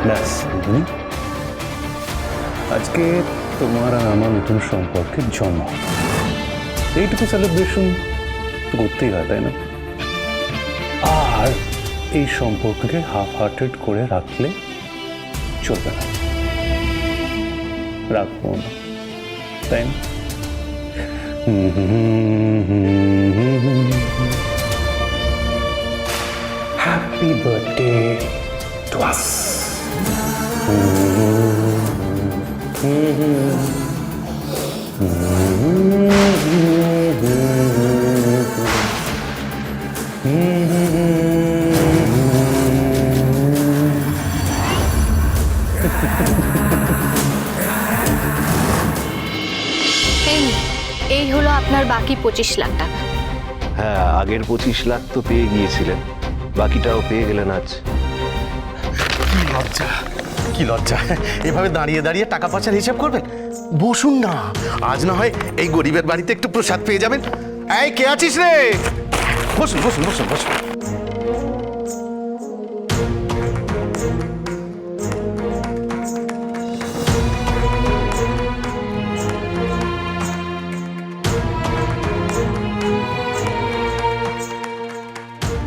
ব্যাস আজকে তোমার আর আমার নতুন সম্পর্কের জন্ম, এইটুকু সেলিব্রেশন করতেই হয়, তাই না? আর এই সম্পর্ককে হাফ হার্টেড করে রাখলে চলবে না, রাখবো না, তাই না? Happy birthday to us. এই হলো আপনার বাকি 25 লাখ টাকা। হ্যাঁ, আগের 25 লাখ তো পেয়ে গিয়েছিলেন, বাকিটাও পেয়ে গেলেন আজ। কি লজ্জা, কি লজ্জা! এভাবে দাঁড়িয়ে দাঁড়িয়ে টাকা পয়সার হিসাব করবেন? বসুন না, আজ না হয় এই গরিবের বাড়িতে একটু প্রসাদ পেয়ে যাবেন। এই, কে আছিস রে? বসুন বসুন বসুন বসুন।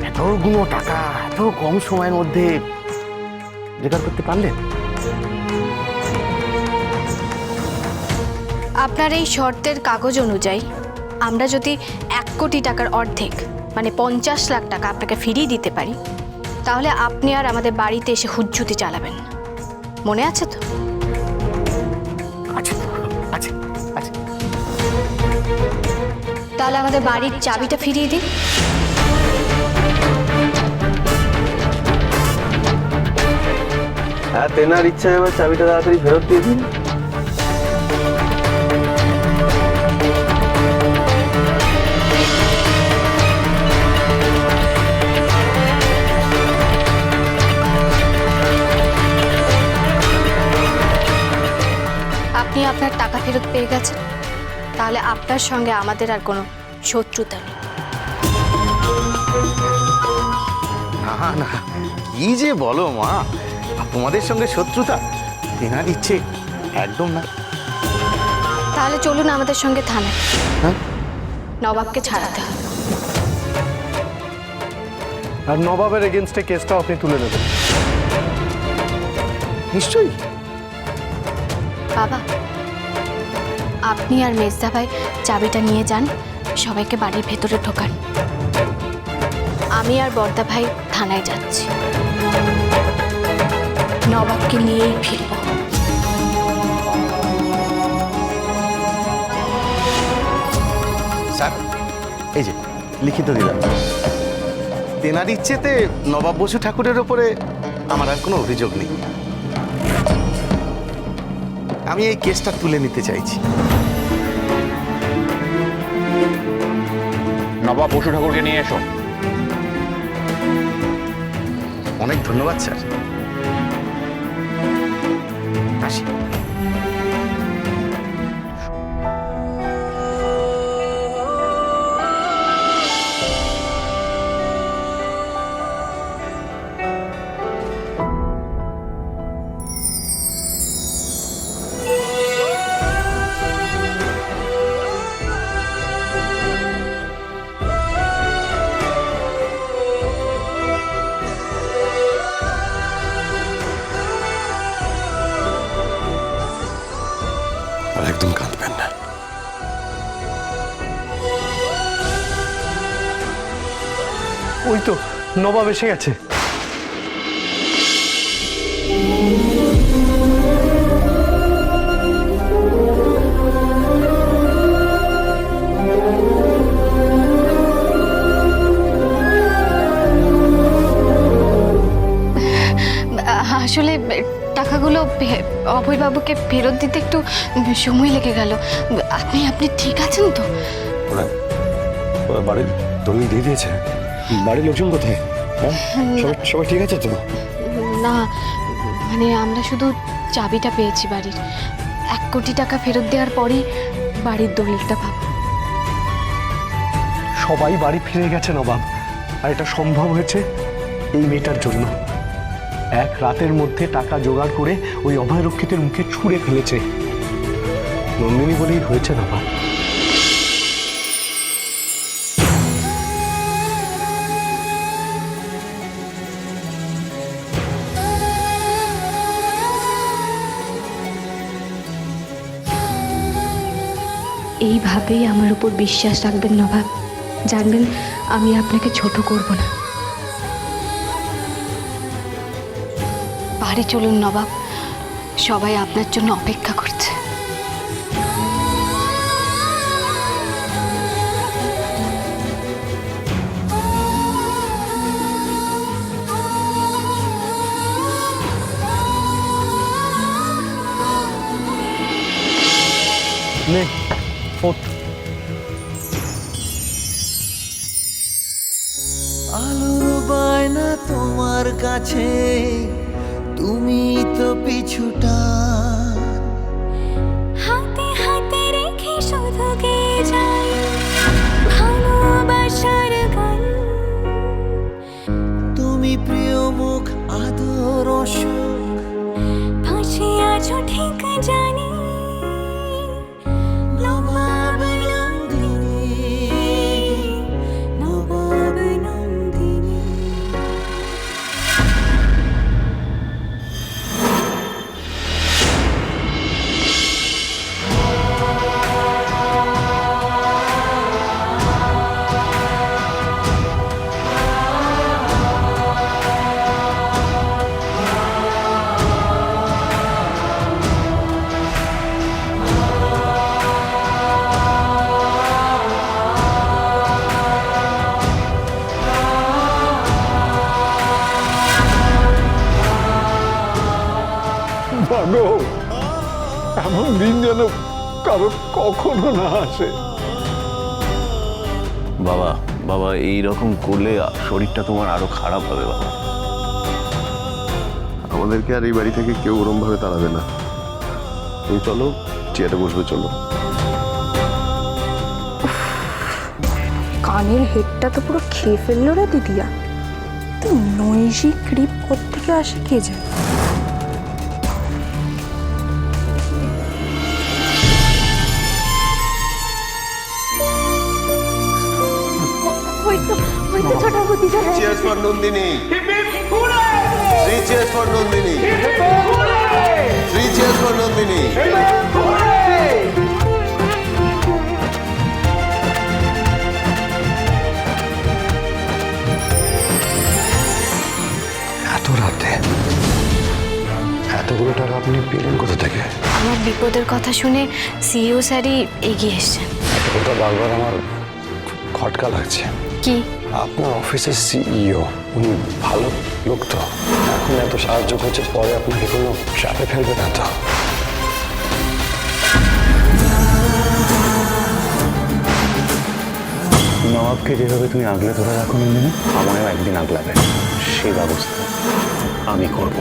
এতগুলো টাকা এত কম সময়ের মধ্যে জোগাড় করতে পারলেন? আপনার এই শর্তের কাগজ অনুযায়ী আমরা যদি 1 কোটি টাকার অর্ধেক মানে 50 লাখ টাকা আপনাকে ফিরিয়ে দিতে পারি, তাহলে আপনি আর আমাদের বাড়িতে এসে হুজ্জুতি চালাবেন না। মনে আছে তো? আছে আছে আছে। তাহলে আমাদের বাড়ির চাবিটা ফিরিয়ে দিন। হ্যাঁ, তেনার ইচ্ছা এবার চাবিটা তাড়াতাড়ি ফেরত দিয়ে দিন। আপনি আপনার টাকা ফেরত পেয়ে গেছেন, তাহলে আপনার সঙ্গে আমাদের আর কোনো শত্রুতা নেই। না না, কি যে বলো মা, তোমাদের সঙ্গে শত্রুতা? তেনার ইচ্ছে একদম না। তাহলে চলুন আমাদের সঙ্গে থানায়। হ্যাঁ? নবাবকে ছাড়াতে হবে। আর নবাবের এগেনস্টে কেসটা আপনি তুলে নেবেন। নিশ্চয়ই। বাবা, আপনি আর মেজদা ভাই চাবিটা নিয়ে যান, সবাইকে বাড়ির ভেতরে ঢোকান। আমি আর বর্দা ভাই থানায় যাচ্ছি, নবাবকে নিয়েই ফিরব। স্যার, এই যে লিখিত দিলাম। তেনার ইচ্ছেতে নবাব বসু ঠাকুরের ওপরে আমার আর কোনো অভিযোগ নেই। আমি এই কেসটা তুলে নিতে চাইছি। নবাব বসু ঠাকুরকে নিয়ে এসো। অনেক ধন্যবাদ স্যার। আসি। আর একদম কাঁদবেন না। ওই তো নবাব এসে গেছে। আসলে টাকাগুলো অভয়বাবুকে ফেরত দিতে একটু সময় লেগে গেল। আপনি ঠিক আছেন তো? ওরা বাড়ির দলিল দিয়ে দিয়েছে। বাড়ির লোকজন কোথায়? হ্যাঁ সবাই সবাই ঠিক আছে তো? না মানে আমরা শুধু চাবিটা পেয়েছি বাড়ির। 1 কোটি টাকা ফেরত দেওয়ার পরই বাড়ির দলিলটা পাবো। সবাই বাড়ি ফিরে গেছে নবাব, আর এটা সম্ভব হয়েছে এই মেয়েটার জন্য। 1 রাতের মধ্যে টাকা জোগাড় করে ওই অভয়রক্ষিতের মুখে ছুঁড়ে ফেলেছে। নন্দিনী বলেই হয়েছে নবাব। এইভাবেই আমার উপর বিশ্বাস রাখবেন নবাব। জানবেন আমি আপনাকে ছোট করব না। বাড়ি চলুন নবাব, সবাই আপনার জন্য অপেক্ষা করছে। নে ওঠ। আলোর বায়না তোমার কাছে, তুমি তো পিছুটা হাতে হাতে রেখে শুধু গেয়ে যাই ভালোবাসার গান। তুমি প্রিয় মুখ আদর অসুখ, ফাঁসি আছো ঠিক জানি নবাব নন্দিনী, নবাব নন্দিনী। ভালো এমন দিন যেন কারো কখনো না আসে। বাবা বাবা এইরকম করলে শরীরটা তোমার আরো খারাপ হবে বাবা। আমাদেরকে আর এই বাড়ি থেকে কেউ ওরম ভাবে তাড়াবে না। তুমি চলো, চেয়ারে বসবে, চলো। কানের হেডটা তো পুরো খেয়ে ফেললো রে দিদিয়া। তো নৈশি ক্রিপ কোত্থেকে আসে কে যায়। ছোট বুদ্ধি Cheers for Nandini. 3 cheers for Nandini. 3 cheers for Nandini. এত রাতে এতগুলো টাকা আপনি পেলেন কোথা থেকে? আমার বিপদের কথা শুনে সিইও স্যারই এগিয়ে এসেছেন। একটা কথা বারবার আমার খটকা লাগছে। কি? আপনার অফিসের সিইও উনি ভালো লোক তো, এখন এত সাহায্য করছে, পরে আপনাকে কোনো চাপে ফেলবে না তো? নবাবকে যেভাবে তুমি আগলে ধরে রাখো নন্দিনী, আমারও একদিন আগলাবে। সেই ব্যবস্থা আমি করব।